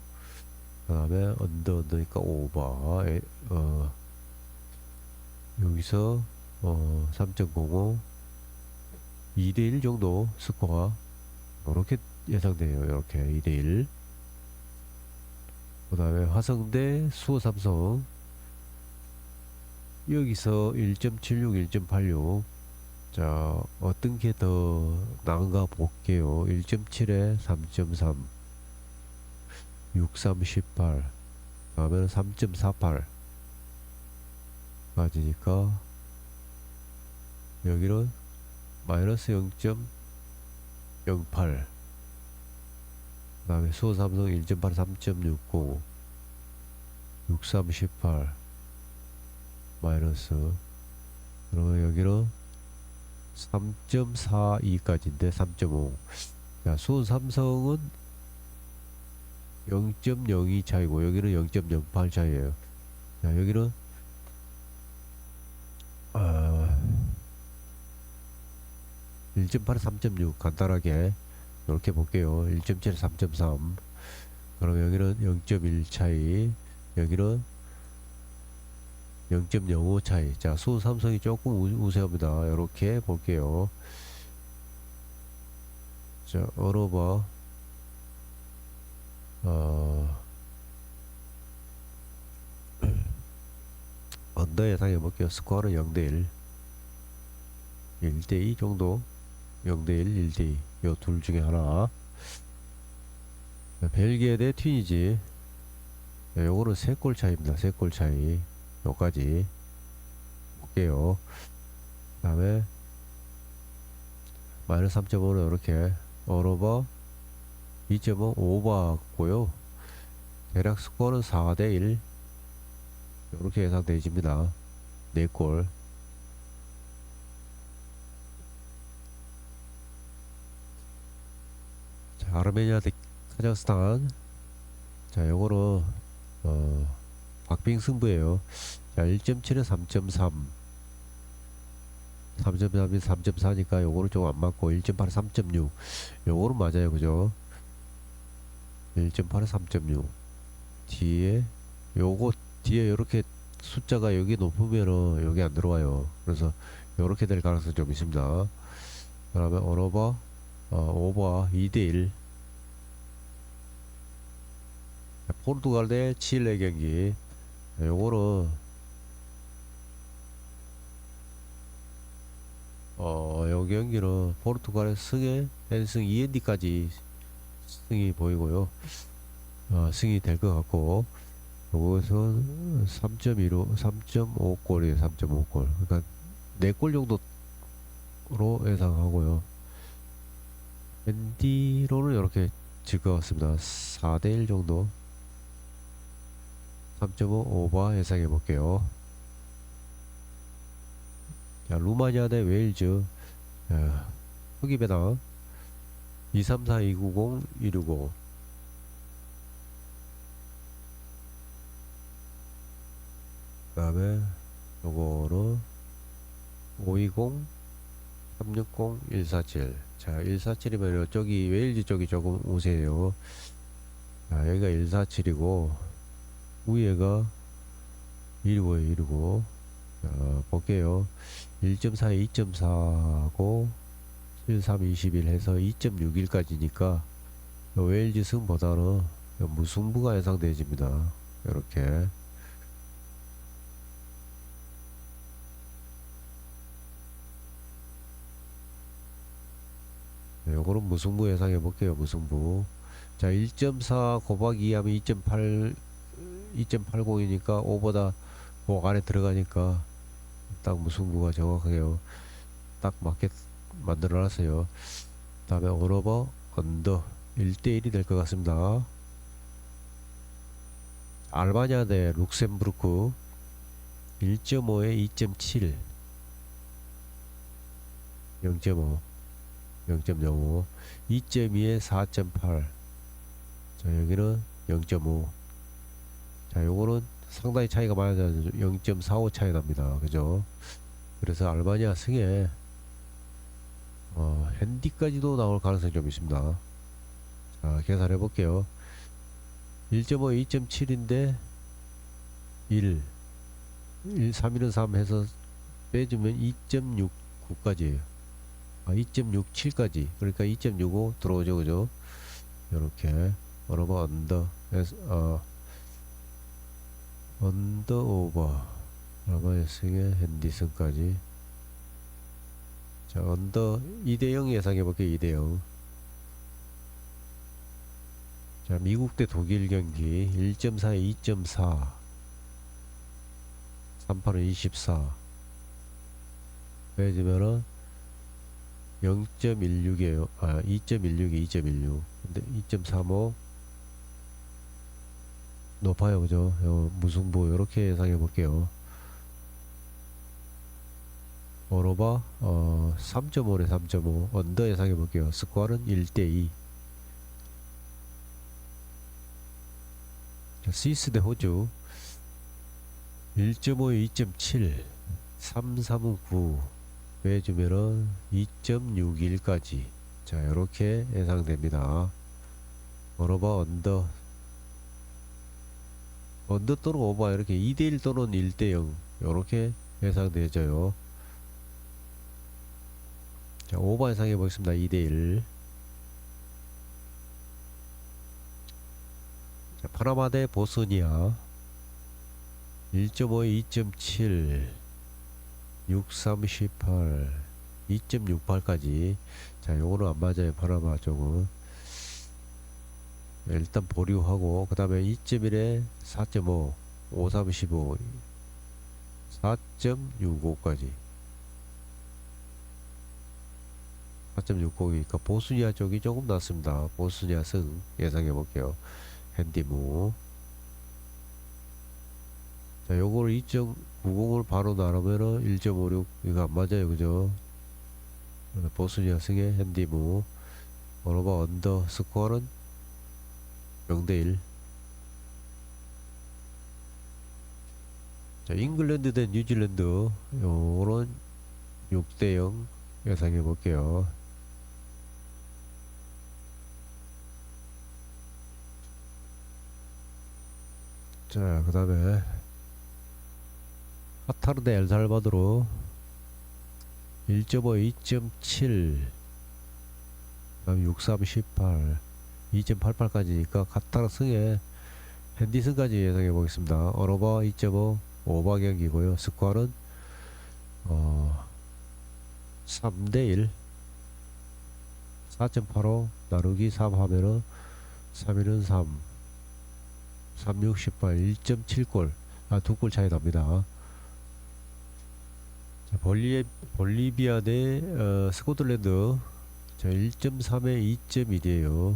다음에 언더니까 오버. 여기서 3.05 2대1 정도 스코어 이렇게 예상돼요. 이렇게 2대1. 그 다음에 화성대 수호삼성. 여기서 1.76 1.86. 자, 어떤 게 더 나은가 볼게요. 1.7에 3.3 63 18 다음에는 3.48 맞으니까 여기는 마이너스 0.08. 그 다음에 수호삼성 1.8 3.60 63 18 마이너스. 그러면 여기는 3.42까지인데 3.5. 자, 수호삼성은 0.02 차이고 여기는 0.08 차이에요. 자, 여기는 1.8에 3.6 간단하게 이렇게 볼게요. 1.7에 3.3. 그럼 여기는 0.1 차이, 여기는 0.05 차이. 자, 수삼성이 조금 우세합니다. 이렇게 볼게요. 자, 언어바 언더 예상해 볼게요. 스코어는 0대1 1대2 정도. 0대1 1대2 요 둘 중에 하나. 자, 벨기에 대 튀니지. 요거는 3골 차이입니다. 3골 차이. 요까지 볼게요. 그 다음에 마이너스 3.5는 이렇게 언어바 2.5 오버고요. 대략 스코어는 4대1 이렇게 예상되집니다. 4골. 자, 아르메니아 대 카자흐스탄. 자, 요거는 박빙 승부예요. 자, 1.7에 3.3 3.3이 3.4니까 요거는 좀 안 맞고 1.8에 3.6 요거는 맞아요. 그죠? 1.8에 3.6 뒤에 요거 뒤에 이렇게 숫자가 여기 높으면은 여기 안 들어와요. 그래서 요렇게 될 가능성이 좀 있습니다. 그다음에 언오버 오버 2대1 포르투갈 대 칠레 경기. 요거는 요 경기는 포르투갈의 승에 승 2엔디까지 승이 보이고요. 승이 될 것 같고, 요것은 3.15, 3.5골이에요. 3.5골. 그러니까 4골 정도로 예상하고요. 앤디로는 이렇게 질 것 같습니다. 4대1 정도. 3.5 오버 예상해 볼게요. 자, 루마니아 대 웨일즈. 후기 배당 234 290 265. 그 다음에 요거는 520 360 147. 자, 147이면 저기 웨일즈 쪽이 조금 우세요. 자, 여기가 147이고 위에가 165에요. 165. 자, 볼게요. 1.4에 2.4하고 73 21 해서 2.61까지니까 웨일즈 승보다는 무승부가 예상되집니다. 이렇게. 요거는 무승부 예상해 볼게요. 무승부. 자, 1.4 곱하기 2 하면 2.8 2.80이니까 5보다 5 안에 들어가니까 딱 무승부가 정확하게요. 딱 맞게 만들어 놨어요. 다음에 온오버 언더 1대1이 될 것 같습니다. 알바냐 대 룩셈부르크 1.5에 2.7 0.5 0.05 2.2에 4.8. 자, 여기는 0.5. 자, 요거는 상당히 차이가 많이 나죠. 0.45 차이 납니다. 그죠? 그래서 알바니아 승에 핸디까지도 나올 가능성이 좀 있습니다. 자, 계산해 볼게요. 1.5, 2.7인데 1, 3일은 3 해서 빼주면 2.69까지예요. 2.67까지. 그러니까 2.65 들어오죠. 그죠? 요렇게 언어버 언더 언더 오버 라마에스의 핸디슨까지. 자, 언더 2대0 예상해 볼게요. 2대0. 자, 미국 대 독일 경기 1.4에 2.4 38은 24 빼주면은 0.16이에요. 2.16이 2.16. 근데 2.35 높아요. 그죠? 무승부 요렇게 예상해 볼게요. 오로바 3.5네 3.5 언더 예상해 볼게요. 스코어는 1대2. 스위스 대 호주 1.5에 2.7 3, 3은 9 빼주면은 2.61까지. 자, 요렇게 예상됩니다. 오로바 언더 또는 오버 이렇게 2대1 또는 1대0 요렇게 예상되져요. 자, 오버 예상해 보겠습니다. 2대1. 자, 파나마 대 보스니아 1.5에 2.7 63 18 2.68까지. 자, 요거는 안 맞아요. 파나마 쪽은. 일단 보류하고 그 다음에 2.1에 4.5 53 15 4.65까지. 4.60이니까 보스니아 쪽이 조금 낫습니다. 보스니아 승 예상해 볼게요. 핸디무. 자, 요거를 2.90을 바로 나누면은 1.56 이거 안 맞아요. 그죠? 보스니아 승의 핸디무. 오로바 언더 스코어는 0대1. 자, 잉글랜드 대 뉴질랜드 요런 6대0 예상해 볼게요. 자, 그 다음에 카타르 대 엘살바도르 1.5, 2.7, 그다음 63, 18, 2.88까지니까 카타르 승에 핸디슨까지 예상해 보겠습니다. 언어바 2.5 오버 경기고요. 스코어는 3대1, 4.85 나누기 3 하면은 3일은 3, 36, 18, 1.7골, 두 골 차이 납니다. 자, 볼리비아 대 스코틀랜드. 자, 1.3에 2.1이에요.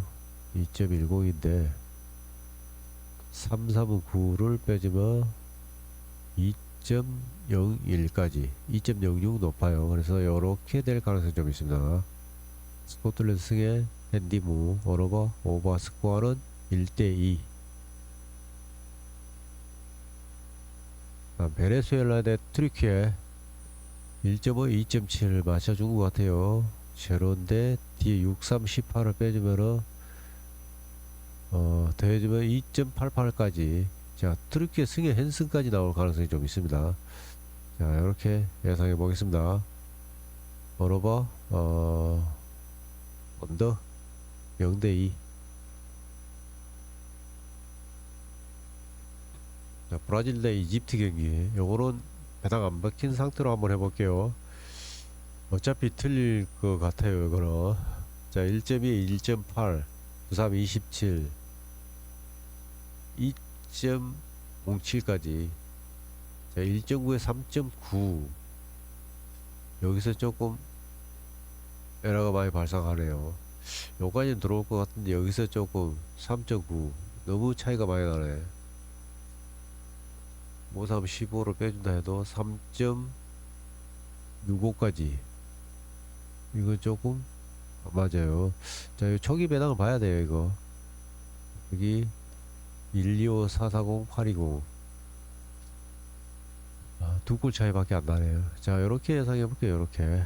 2.10인데 3, 3은 9를 빼주면 2.01까지 2.06 높아요. 그래서 이렇게 될 가능성이 좀 있습니다. 스코틀랜드 승의 핸디무 언어바 오버 스코어는 1대2. 베네수엘라 대 트리키에 1.5, 2.7을 맞춰준 것 같아요. 제로인데 뒤에 63, 18을 빼주면은 더해주면 2.88까지. 자, 트리키의 승의 핸슨까지 나올 가능성이 좀 있습니다. 자, 이렇게 예상해 보겠습니다. 언어바 언더 0대2. 자, 브라질 대 이집트 경기. 요거는 배당 안 박힌 상태로 한번 해볼게요. 어차피 틀릴 것 같아요, 이거는. 자, 1.2, 1.8, 93, 27, 2.07까지. 자, 1.9에 3.9. 여기서 조금 에러가 많이 발생하네요. 여기까지는 들어올 것 같은데 여기서 조금 3.9 너무 차이가 많이 나네. 53, 15를 빼준다 해도 3.65까지. 이거 조금 맞아요. 자, 이 초기 배당을 봐야 돼요. 이거 여기 125, 440, 820. 두 골 차이밖에 안 나네요. 자, 요렇게 예상해 볼게요. 요렇게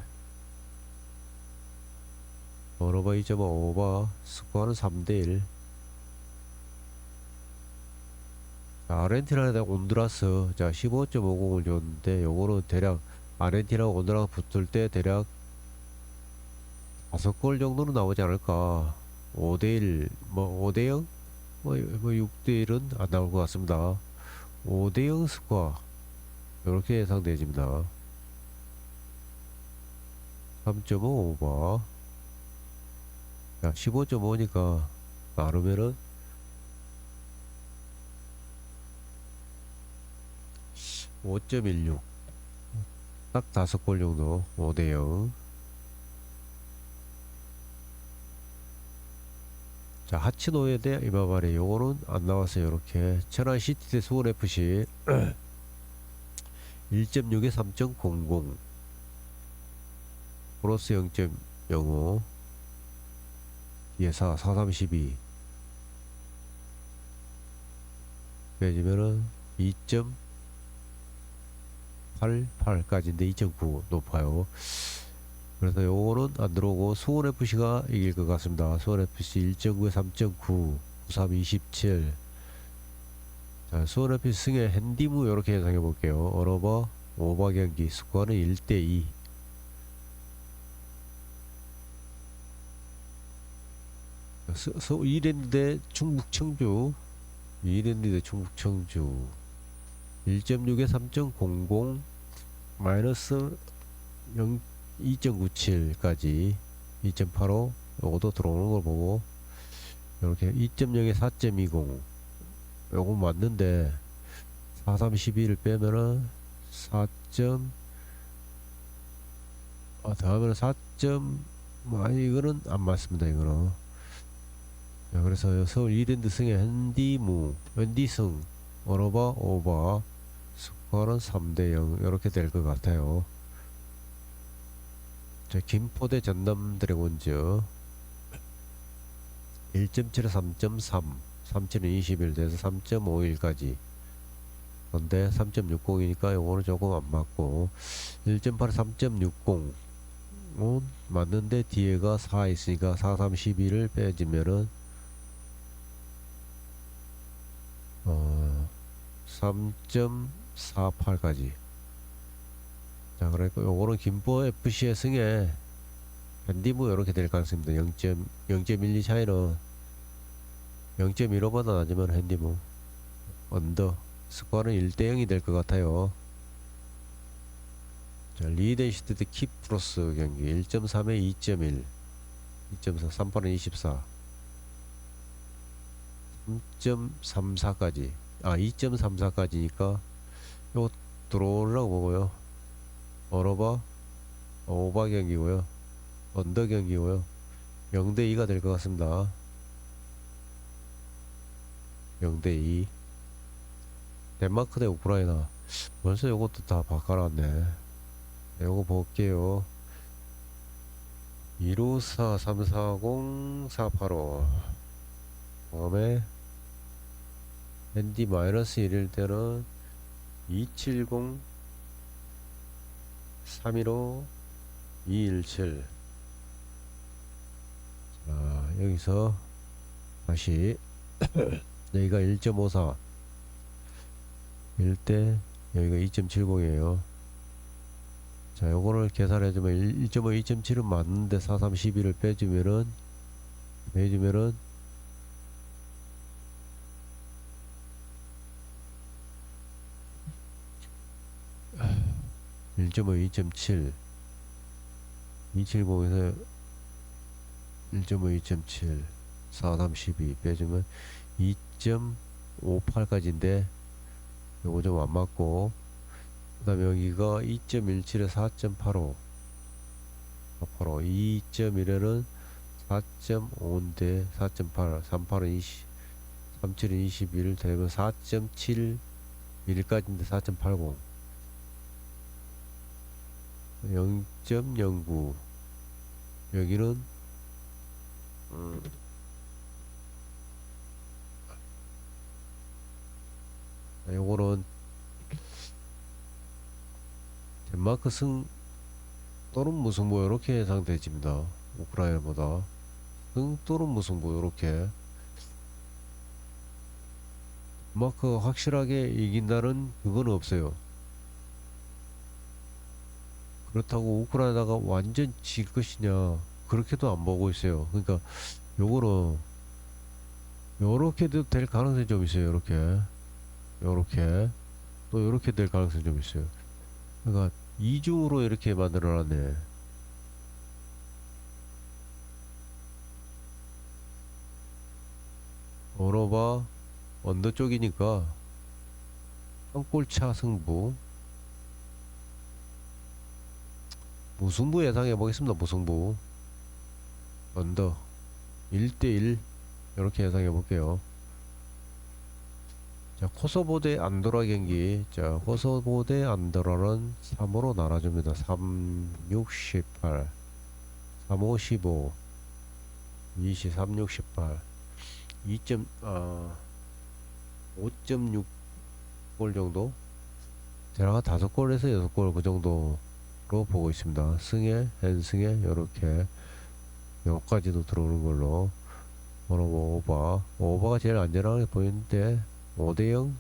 언어바 2.5 오버 스코어는 3대1. 아르헨티나에 대한 온두라스. 자, 15.50을 줬는데 요거는 대략 아르헨티나가 온두라스 붙을 때 대략 5골 정도는 나오지 않을까. 5대1 뭐 5대0 뭐 6대1은 안 나올 것 같습니다. 5대0 스코어 이렇게 예상되집니다. 3.5 오버. 야, 15.5니까 나누면은 5.16. 딱 5골 정도. 5대0. 자, 하치노에 대 이마바레. 요거는 안 나왔어요. 이렇게 천안 시티 대 수원 FC 1.6에 3.00 플러스 0.05 뒤에 4, 4, 3, 12 빼지면은 2.88까지인데 2.9 높아요. 그래서 요거는 안 들어오고 수원FC가 이길 것 같습니다. 수원FC 1.9에 3.9 93, 27. 자, 수원FC 승의 핸디무 이렇게 예상해 볼게요. 언어바 오버 경기 스코어는 1대2. 이랜드 대 충북 청주. 이랜드 대 충북 청주 1.6에 3.00 마이너스 0 2.97까지 2.85 요것도 들어오는 걸 보고 이렇게 2.0에 4.20 요거 맞는데 4, 3, 12를 빼면은 4. 더하면 4. 아니 이거는 안 맞습니다. 이거는. 자, 그래서 서울 이랜드 승의 핸디승 언어바 오버 스코어는 3대0 이렇게 될 것 같아요. 자, 김포 대 전남 드래곤즈 1.7에 3.3 3.7은 21 돼서 3.51까지. 근데 3.60이니까 요거는 조금 안 맞고 1.8에 3.60 맞는데 뒤에가 4 있으니까 4, 3, 12를 빼주면은 3.48까지. 자, 그러니까 요거는 김포 FC의 승에 밴디무 이렇게 될 가능성입니다. 0.12 차이는 0.15보다 낮으면 핸디무 언더. 스코어는 1대 0이 될 것 같아요. 자, 리데이시티드 키프로스 경기 1.3에 2.1 2.4 3파는 24 3.34까지 2.34까지니까 요거 들어오려고 보고요. 오버 경기고요. 언더 경기고요. 0대2가 될 것 같습니다. 0대2 덴마크 대 우크라이나. 벌써 요것도 다 바꿔놨네. 요거 볼게요. 154 340 485 다음에 핸디 마이너스 1일 때는 270 315 217. 자, 여기서 다시 여기가 1.54 1대 여기가 2.70이에요. 자, 요거를 계산해주면 1.5 2.7은 맞는데 4312를 빼주면은 1.5 2.7 270에서 1.5 2.7 4312 빼주면 2.58까지인데 요거 좀 안 맞고, 그 다음에 여기가 2.17에 4.85 2.1에는 4.5인데 4.8 38은 20 37은 21 되면 4.71까지인데 4.80 0.09 여기는 요거는 덴마크 승 또는 무승부 이렇게 예상되집니다. 우크라이나보다 승 또는 무승부 이렇게. 덴마크가 확실하게 이긴다는 그건 없어요. 그렇다고 우크라이나가 완전 질 것이냐 그렇게도 안 보고 있어요. 그러니까 요거는 요렇게도 될 가능성이 좀 있어요. 요렇게 또 요렇게 될 가능성이 좀 있어요. 그러니까 이중으로 이렇게 만들어놨네. 오너바 언더 쪽이니까 한 골차 승부. 무승부 예상해 보겠습니다. 무승부 언더 1대1 이렇게 예상해 볼게요. 자, 코소보 대 안도라 경기. 자, 코소보 대 안도라는 3으로 나눠줍니다. 3, 68 3, 55 20, 3, 68 5.6골 정도? 제가 5골에서 6골 그 정도로 보고 있습니다. 승에, 헨승에 요렇게 여기까지도 들어오는 걸로. 오버가 제일 안전하게 보이는데 5대0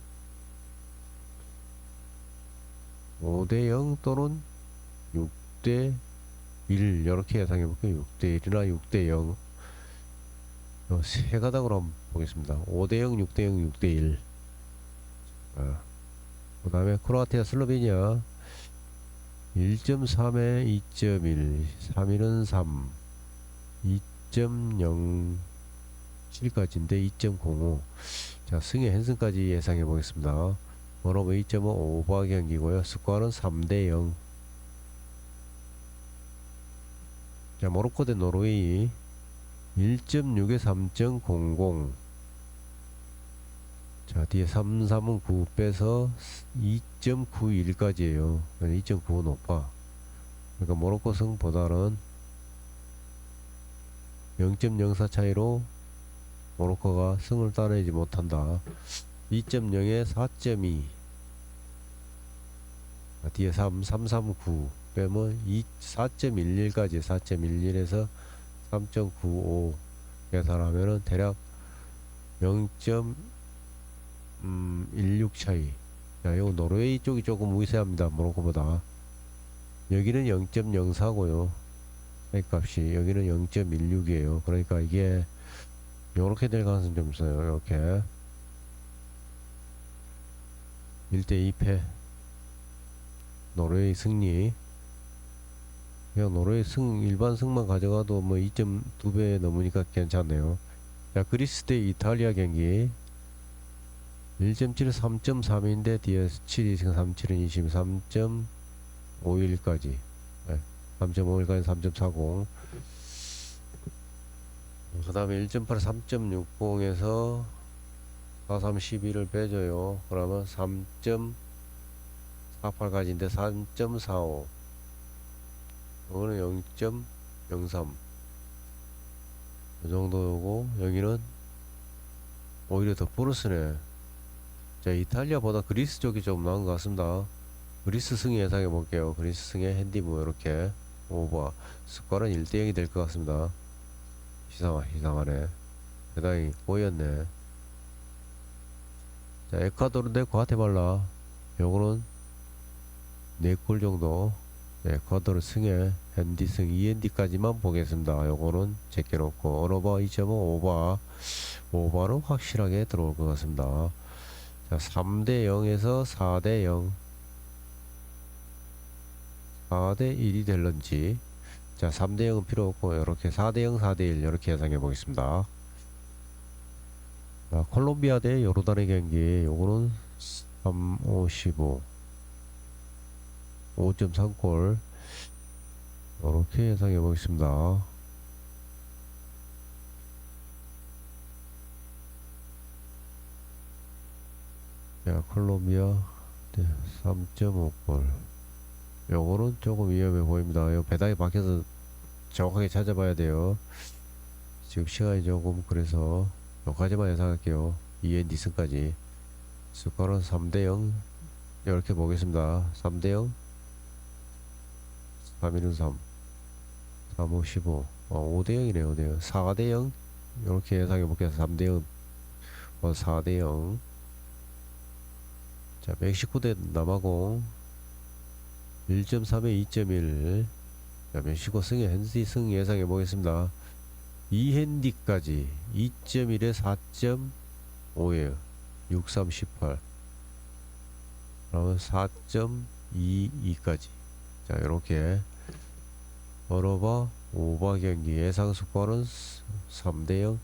또는 6대1 이렇게 예상해 볼게요. 6대1이나 6대0 세 가닥으로 한번 보겠습니다. 5대0 6대0 6대1. 그 다음에 크로아티아 슬로베니아 1.3에 2.1 3일은 3 2.07까지인데 2.05. 자, 승의 헨슨까지 예상해 보겠습니다. 원오버 2.5 오버 경기고요. 스코어는 3대0. 자, 모로코 대 노르웨이 1.6에 3.00. 자, 뒤에 3, 3은 9 빼서 2.91까지예요. 2.95 높아. 그러니까 모로코 승보다는 0.04 차이로 모로코가 승을 따내지 못한다. 2.0에 4.2. 뒤에 3, 339 빼면 4.11까지 4.11에서 3.95 계산하면은 대략 0.16 차이. 자, 이거 노르웨이 쪽이 조금 우세합니다. 모로코보다. 여기는 0.04고요. 값이 여기는 0.16이에요. 그러니까 이게 요렇게 될 가능성이 좀 있어요. 요렇게 1대 2패 노르웨이 승리. 그냥 노르웨이 일반 승만 가져가도 뭐 2.2배 넘으니까 괜찮네요. 자, 그리스 대 이탈리아 경기 1.7, 3.3인데 뒤에 7, 2승 3, 7은 20, 3.51까지 3.51까지 3.40. 그 다음에 1.8, 3.60에서 4, 3, 12를 빼줘요. 그러면 3.48까지인데 3.45. 이거는 0.03. 이 정도고, 여기는 오히려 더 플러스네. 자, 이탈리아보다 그리스 쪽이 좀 나은 것 같습니다. 그리스 승리 예상해 볼게요. 그리스 승의 핸디무 이렇게 오버. 스코어는 1대 0이 될 것 같습니다. 이상하네. 대단히 꼬였네. 자, 에콰도르 대 과테말라. 요거는 4골 정도. 에콰도르 승에 핸디 승 2핸디까지만 보겠습니다. 요거는 제껴놓고 언어바 2.5 오버는 확실하게 들어올 것 같습니다. 자, 3대 0에서 4대 0, 4대 1이 될런지. 자, 3대 0은 필요 없고 이렇게 4대 0, 4대 1 이렇게 예상해 보겠습니다. 자, 콜롬비아 대 요르단의 경기. 요거는 3, 5, 15 5.3골 이렇게 예상해 보겠습니다. 자, 콜롬비아 3.5골. 요거는 조금 위험해 보입니다. 요 배당이 바뀌어서 정확하게 찾아봐야 돼요. 지금 시간이 조금 그래서 여기까지만 예상할게요. 2엔 니슨까지. 스코어는 3대 0 이렇게 보겠습니다. 3대 0, 3, 1은 3, 3, 5, 15 5대 0이네요. 5대 0, 4대 0 이렇게 예상해 볼게요. 3대 0, 4대 0. 자, 멕시코 대 남아공 1.3에 2.1. 자, 멕시코 승에 핸디 승 예상해 보겠습니다. 2핸디까지 2.1에 4.5에요. 6, 3, 18. 그러면 4.22까지. 자, 이렇게 어로바 오바 경기 예상 스코어는 3대 0.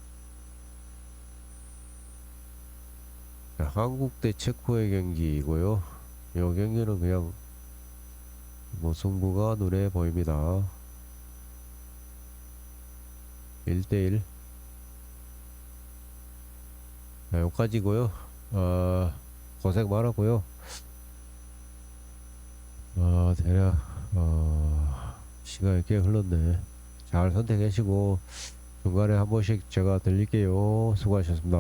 자, 한국 대 체코의 경기이고요. 이 경기는 그냥 뭐 승부가 눈에 보입니다. 1대1. 자, 여기까지고요. 고생 많았고요. 대략 시간이 꽤 흘렀네. 잘 선택하시고 중간에 한 번씩 제가 들릴게요. 수고하셨습니다.